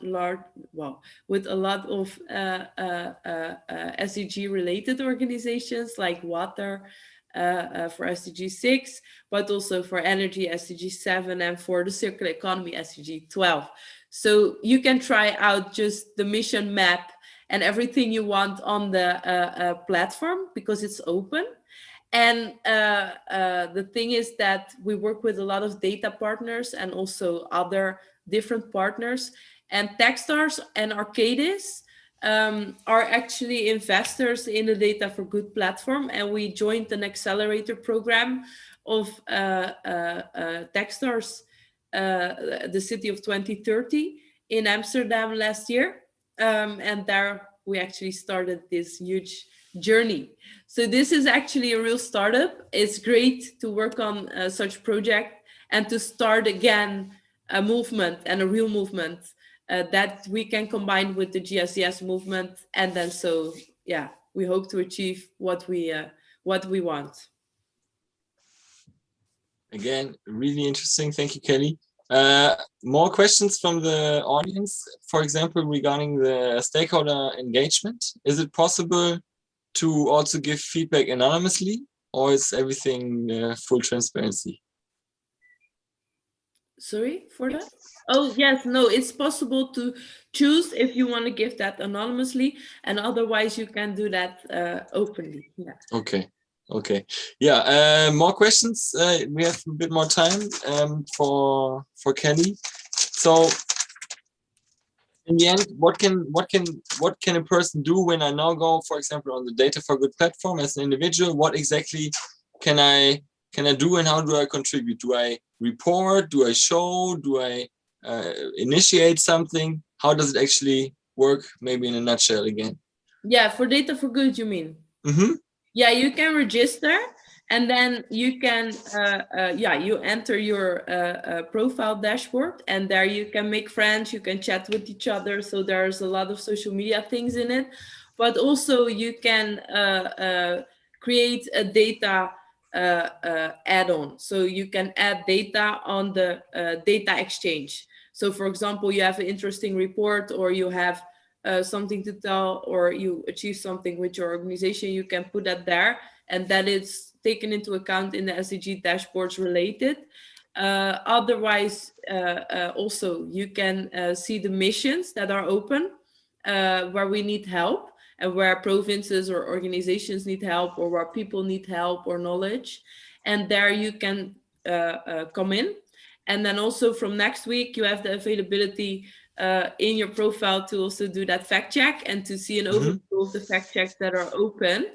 S2: SDG related organizations like water for SDG 6, but also for energy SDG 7, and for the circular economy SDG 12. So you can try out just the mission map and everything you want on the platform, because it's open. And the thing is that we work with a lot of data partners and also other different partners. And Techstars and Arcadis are actually investors in the Data for Good platform. And we joined an accelerator program of Techstars, the city of 2030 in Amsterdam last year. And there we actually started this huge journey. So this is actually a real startup. It's great to work on such project and to start again a movement, and a real movement that we can combine with the GSES movement. And then we hope to achieve what we want.
S1: Again, really interesting. Thank you, Kelly. More questions from the audience, for example, regarding the stakeholder engagement. Is it possible to also give feedback anonymously, or is everything full transparency?
S2: Sorry for that? Oh, yes, no, it's possible to choose if you want to give that anonymously, and otherwise you can do that openly. Yeah.
S1: Okay. Yeah, more questions. We have a bit more time for Kelly. So in the end, what can a person do when I now go, for example, on the Data for Good platform as an individual? What exactly can I do, and how do I contribute? Do I report? Do I show? Do I initiate something? How does it actually work? Maybe in a nutshell again.
S2: Yeah, for Data for Good, you mean?
S1: Mm-hmm.
S2: Yeah, you can register, and then you can, you enter your profile dashboard, and there you can make friends, you can chat with each other. So there's a lot of social media things in it, but also you can create a data add-on. So you can add data on the data exchange. So for example, you have an interesting report, or you have something to tell, or you achieve something with your organization, you can put that there, and that is taken into account in the SDG dashboards related. Otherwise, also you can see the missions that are open, where we need help, and where provinces or organizations need help, or where people need help or knowledge. And there you can come in. And then also from next week, you have the availability in your profile to also do that fact check and to see an overview of the fact checks that are open,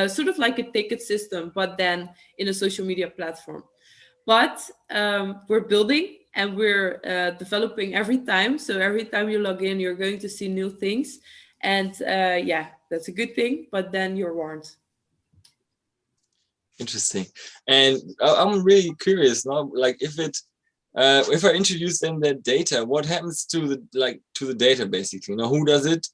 S2: sort of like a ticket system, but then in a social media platform. But we're building and we're developing every time. So every time you log in, you're going to see new things. And yeah, that's a good thing, but then you're warned.
S1: Interesting. And I'm really curious now, like if I introduce then that data, what happens to the data basically? You know, who does it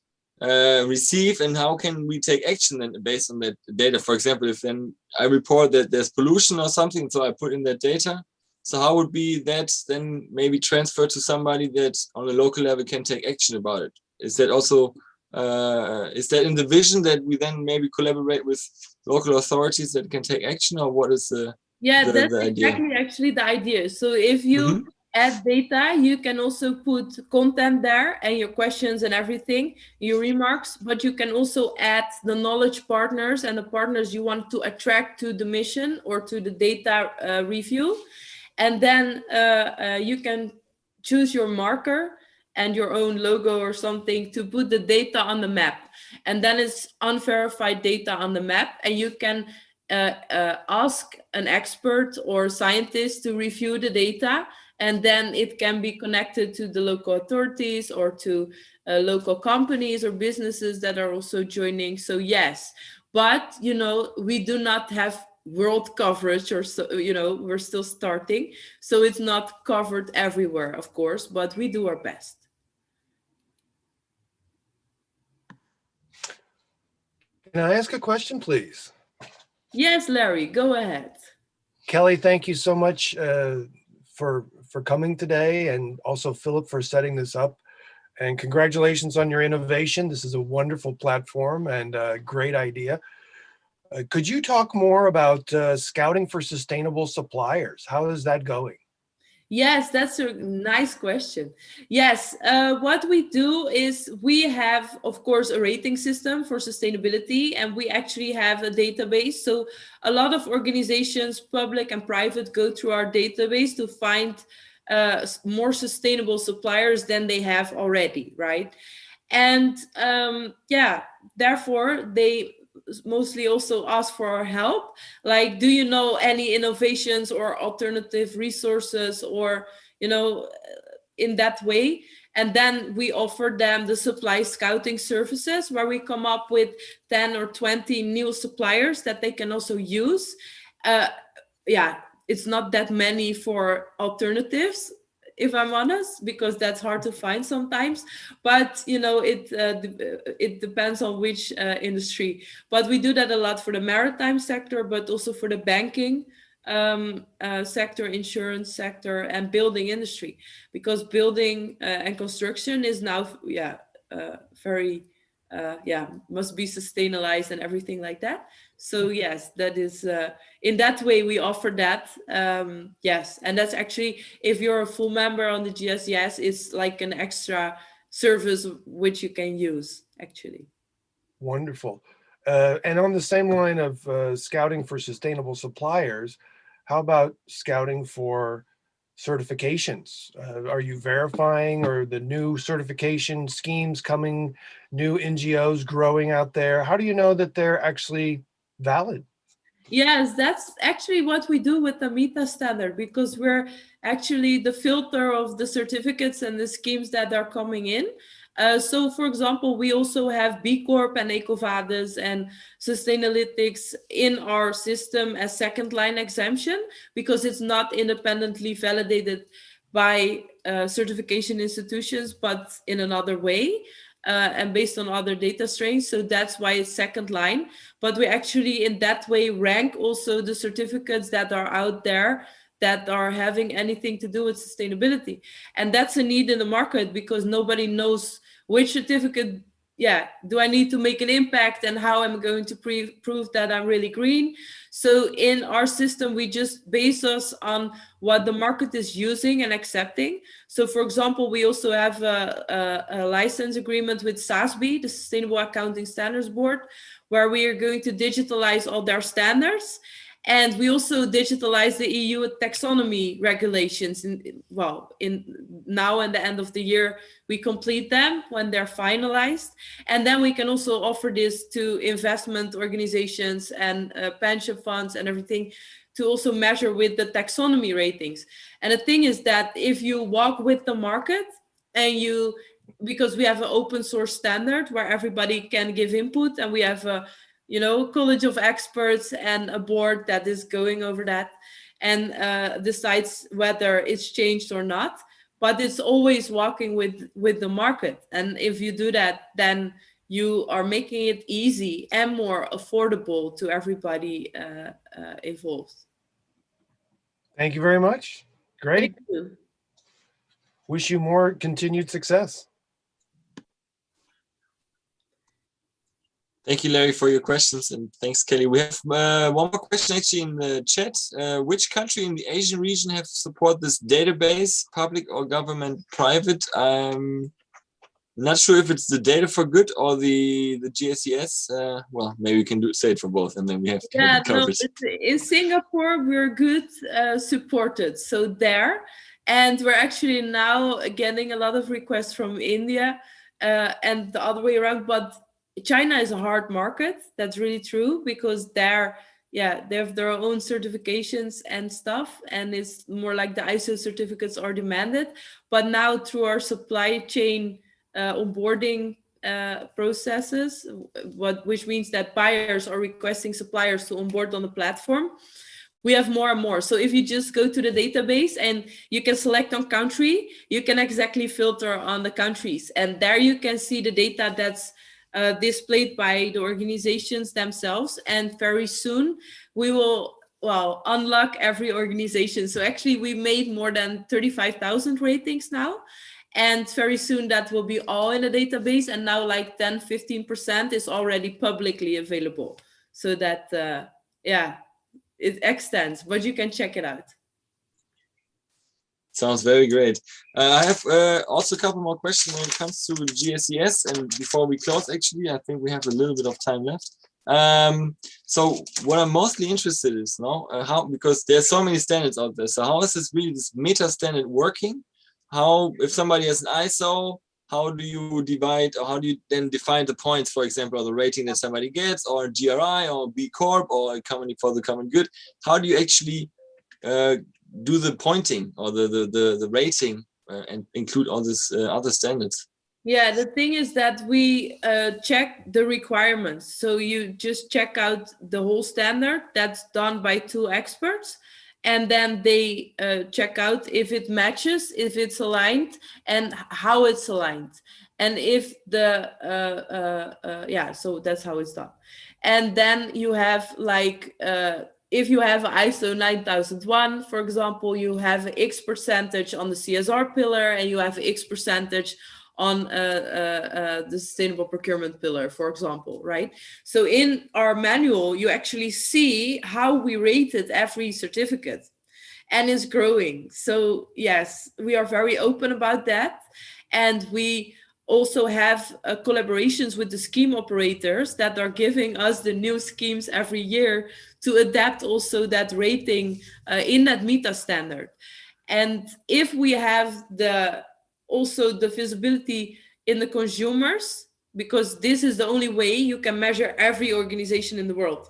S1: receive, and how can we take action then based on that data? For example, if then I report that there's pollution or something, so I put in that data. So how would be that then maybe transferred to somebody that on a local level can take action about it? Is that also is that in the vision that we then maybe collaborate with local authorities that can take action, or what is the
S2: that's
S1: the idea?
S2: exactly actually the idea. So if you add data, you can also put content there and your questions and everything, your remarks, but you can also add the knowledge partners and the partners you want to attract to the mission or to the data review. And then you can choose your marker and your own logo or something to put the data on the map. And then it's unverified data on the map, and you can ask an expert or scientist to review the data, and then it can be connected to the local authorities or to local companies or businesses that are also joining. So yes, but you know, we do not have world coverage, or so, you know, we're still starting, so it's not covered everywhere, of course, but we do our best.
S4: Can I ask a question, please?
S2: Yes, Larry, go ahead.
S4: Kelly, thank you so much for coming today, and also Philip for setting this up. And congratulations on your innovation. This is a wonderful platform and a great idea. Could you talk more about scouting for sustainable suppliers? How is that going?
S2: Yes, that's a nice question. Yes, what we do is we have, of course, a rating system for sustainability, and we actually have a database. So a lot of organizations, public and private, go through our database to find more sustainable suppliers than they have already, right? And yeah, therefore they mostly also ask for our help, like, do you know any innovations or alternative resources, or you know, in that way. And then we offer them the supply scouting services, where we come up with 10 or 20 new suppliers that they can also use. Yeah, it's not that many for alternatives, if I'm honest, because that's hard to find sometimes. But you know, it depends on which industry. But we do that a lot for the maritime sector, but also for the banking sector, insurance sector, and building industry, because building and construction is now very must be sustainalized and everything like that. So yes, that is in that way we offer that. Yes, and that's actually, if you're a full member on the GSES, it's like an extra service which you can use actually.
S4: Wonderful. And on the same line of scouting for sustainable suppliers, how about scouting for certifications? Are you verifying, or the new certification schemes coming, new NGOs growing out there? How do you know that they're actually valid?
S2: Yes, that's actually what we do with the MITA standard, because we're actually the filter of the certificates and the schemes that are coming in. So for example, we also have B Corp and EcoVadis and Sustainalytics in our system as second line exemption, because it's not independently validated by certification institutions, but in another way. And based on other data strains. So that's why it's second line. But we actually, in that way, rank also the certificates that are out there that are having anything to do with sustainability. And that's a need in the market, because nobody knows which certificate yeah, do I need to make an impact, and how am I going to prove that I'm really green? So in our system, we just base us on what the market is using and accepting. So for example, we also have a license agreement with SASB, the Sustainable Accounting Standards Board, where we are going to digitalize all their standards. And we also digitalize the EU taxonomy regulations. In now and the end of the year, we complete them when they're finalized. And then we can also offer this to investment organizations and pension funds and everything to also measure with the taxonomy ratings. And the thing is that if you walk with the market and because we have an open source standard where everybody can give input, and we have a college of experts and a board that is going over that and decides whether it's changed or not. But it's always walking with the market. And if you do that, then you are making it easy and more affordable to everybody involved.
S4: Thank you very much. Great.
S2: Thank you.
S4: Wish you more continued success.
S1: Thank you, Larry, for your questions, and thanks, Kelly. We have one more question actually in the chat. Which country in the Asian region have support this database, public or government, private? I'm not sure if it's the Data for Good or the GSES. Well, maybe we can say it for both, and then we have
S2: Yeah, no,
S1: coverage.
S2: in Singapore, we're good supported. So there, and we're actually now getting a lot of requests from India and the other way around. But China is a hard market. That's really true, because they have their own certifications and stuff, and it's more like the ISO certificates are demanded. But now through our supply chain onboarding processes, which means that buyers are requesting suppliers to onboard on the platform, we have more and more. So if you just go to the database and you can select on country, you can exactly filter on the countries, and there you can see the data that's displayed by the organizations themselves. And very soon we will unlock every organization. So actually we made more than 35,000 ratings now, and very soon that will be all in a database. And now like 10-15% is already publicly available, so that it extends, but you can check it out.
S1: Sounds very great. I have also a couple more questions when it comes to GSES, and before we close, actually, I think we have a little bit of time left. So what I'm mostly interested in is how, because there's so many standards out there. So how is this meta standard working? How, if somebody has an ISO, how do you divide, or how do you then define the points, for example, or the rating that somebody gets, or GRI, or B Corp, or a company for the common good? How do you actually do the pointing or the rating and include all this other standards?
S2: Yeah, the thing is that we check the requirements. So you just check out the whole standard. That's done by 2 experts. And then they check out if it matches, if it's aligned, and how it's aligned. And if so that's how it's done. And then you have like, if you have ISO 9001, for example, you have X percentage on the CSR pillar, and you have X percentage on the sustainable procurement pillar, for example, right? So in our manual, you actually see how we rated every certificate, and it's growing. So yes, we are very open about that. And we also have collaborations with the scheme operators that are giving us the new schemes every year to adapt also that rating in that meta standard. And if we have also the visibility in the consumers, because this is the only way you can measure every organization in the world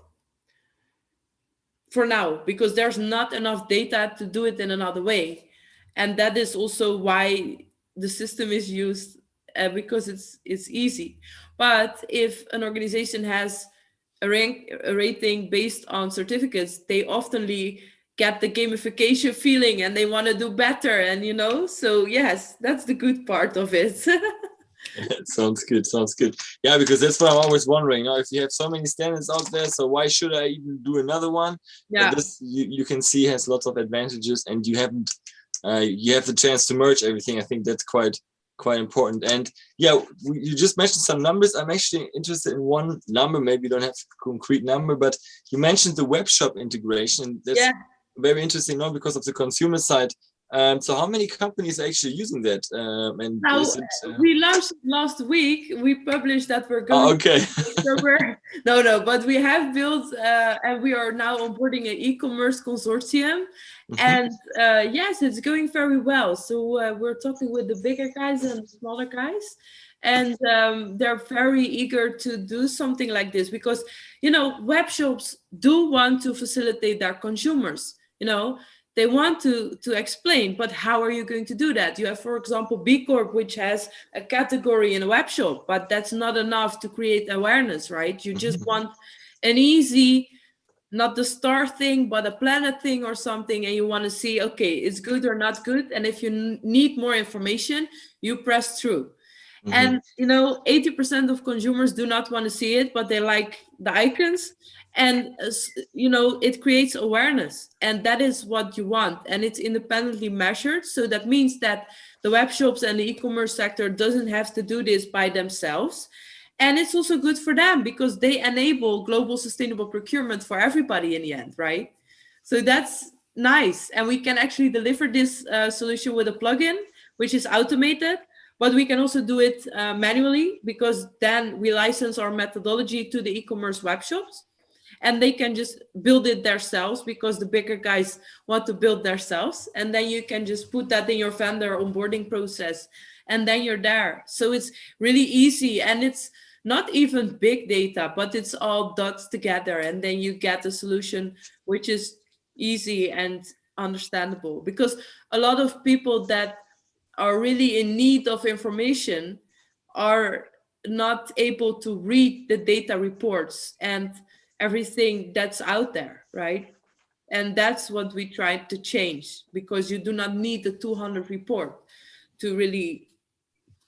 S2: for now, because there's not enough data to do it in another way. And that is also why the system is used, because it's easy. But if an organization has a rating based on certificates, they oftenly get the gamification feeling and they want to do better, and so yes, that's the good part of it.
S1: Sounds good. Yeah, because that's what I'm always wondering. If you have so many standards out there, so why should I even do another one?
S2: Yeah,
S1: this you can see has lots of advantages, and you have the chance to merge everything. I think that's quite quite important. And yeah, you just mentioned some numbers. I'm actually interested in one number. Maybe you don't have a concrete number, but you mentioned the web shop integration. That's very interesting, not because of the consumer side. So how many companies are actually using that? And
S2: Now, we launched last week. We published that we're going
S1: okay.
S2: to but we have built and we are now onboarding an e-commerce consortium. And yes, it's going very well. So we're talking with the bigger guys and the smaller guys. And they're very eager to do something like this because, you know, web shops do want to facilitate their consumers, you know. They want to explain, but how are you going to do that? You have, for example, B Corp, which has a category in a web shop, but that's not enough to create awareness, right? You just want an easy, not the star thing, but a planet thing or something, and you want to see, okay, it's good or not good. And if you need more information, you press through. And, you know, 80% of consumers do not want to see it, but they like the icons. And, you know, it creates awareness, and that is what you want. And it's independently measured. So that means that the web shops and the e-commerce sector doesn't have to do this by themselves. And it's also good for them because they enable global sustainable procurement for everybody in the end, right? So that's nice. And we can actually deliver this solution with a plugin, which is automated. But we can also do it manually because then we license our methodology to the e-commerce web shops. And they can just build it themselves because the bigger guys want to build themselves. And then you can just put that in your vendor onboarding process and then you're there. So it's really easy, and it's not even big data, but it's all dots together. And then you get a solution which is easy and understandable, because a lot of people that are really in need of information are not able to read the data reports and everything that's out there, right? And that's what we try to change, because you do not need the 200 report to really,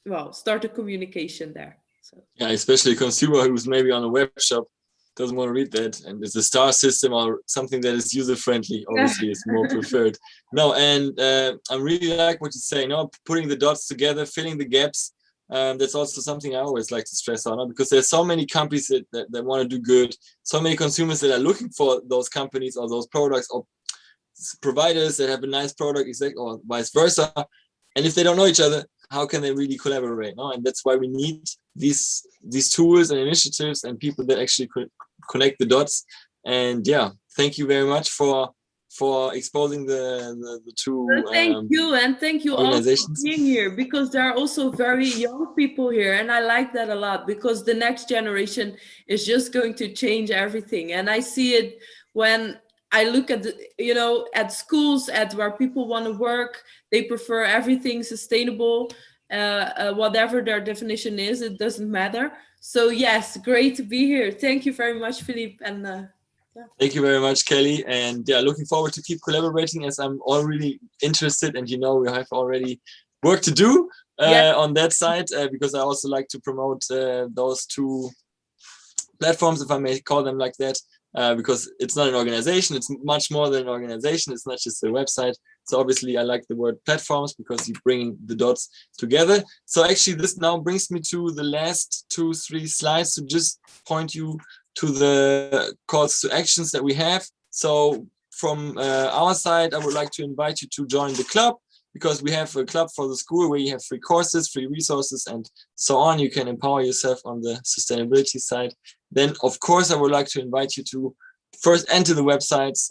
S2: well, start a communication there. So.
S1: Yeah, especially a consumer who's maybe on a web shop doesn't want to read that, and it's a star system or something that is user friendly, obviously is more preferred. No, and I really like what you say, no, putting the dots together, filling the gaps. That's also something I always like to stress on, because there's so many companies that want to do good, so many consumers that are looking for those companies or those products, or providers that have a nice product, or vice versa. And if they don't know each other, how can they really collaborate? No? And that's why we need these tools and initiatives and people that actually could connect the dots. And yeah, thank you very much for exposing the two
S2: thank you, and thank you all for being here, because there are also very young people here, and I like that a lot, because the next generation is just going to change everything. And I see it when I look at at schools, at where people want to work, they prefer everything sustainable, whatever their definition is, it doesn't matter. So yes, great to be here. Thank you very much, Philippe, and yeah.
S1: Thank you very much, Kelly. And yeah, looking forward to keep collaborating, as I'm already interested, and we have already work to do on that side, because I also like to promote those two platforms, if I may call them like that, because it's not an organization, it's much more than an organization, it's not just a website. So obviously I like the word platforms because you bring the dots together. So actually this now brings me to the last 2-3 slides to just point you to the calls to actions that we have. So from our side, I would like to invite you to join the club, because we have a club for the school where you have free courses, free resources, and so on. You can empower yourself on the sustainability side. Then, of course, I would like to invite you to first enter the websites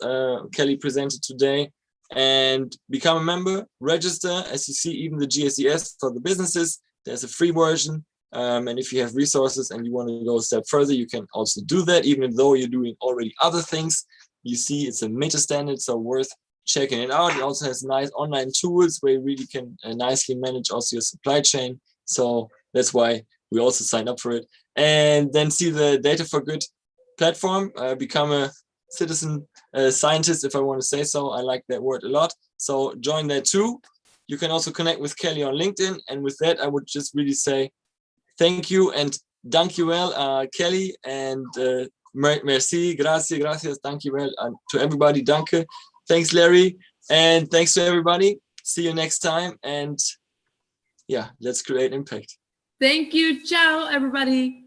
S1: Kelly presented today and become a member, register. As you see, even the GSES for the businesses, there's a free version. And if you have resources and you want to go a step further, you can also do that, even though you're doing already other things. You see, it's a meta standard, so worth checking it out. It also has nice online tools where you really can nicely manage also your supply chain. So that's why we also signed up for it. And then see the Data for Good platform, become a citizen scientist, if I want to say so. I like that word a lot. So join that too. You can also connect with Kelly on LinkedIn. And with that, I would just really say thank you and dankjewel, Kelly, and merci, gracias, dankjewel to everybody, danke. Thanks, Larry, and thanks to everybody. See you next time, and yeah, let's create impact.
S2: Thank you. Ciao, everybody.